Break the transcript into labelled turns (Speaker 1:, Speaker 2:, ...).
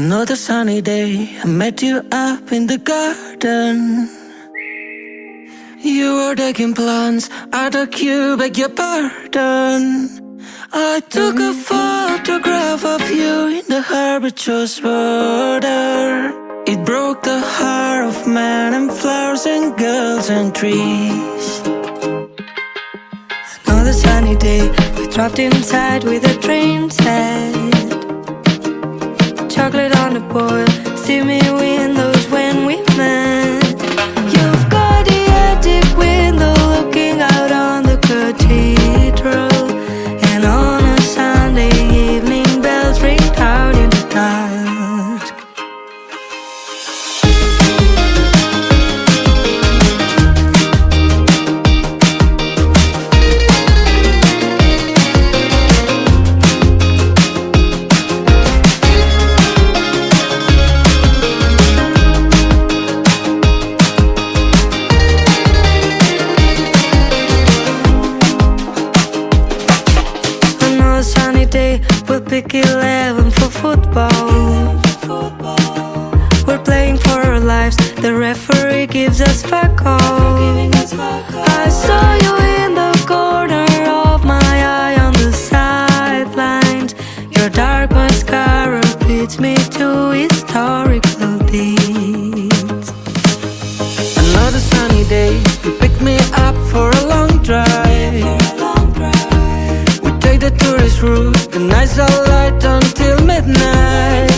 Speaker 1: Another sunny day, I met you up in the garden. You were taking plants out of queue, beg your pardon. I took a photograph of you in the herbaceous border. It broke the heart of man and flowers and girls and trees. Another sunny day, we dropped inside with a train set. Chocolate on the boil, steamy windows when we met. You've got the attic window looking out on the cathedral. And on a Sunday evening, bells ring out in the dusk. Day, we'll pick 11 for football. We're playing for our lives. The referee gives us fuck all. I saw you in the corner of my eye on the sidelines. Your dark mascara beats me to historical beats. Another sunny day, you picked me up for a long drive. The tourist route, the nights are light until midnight.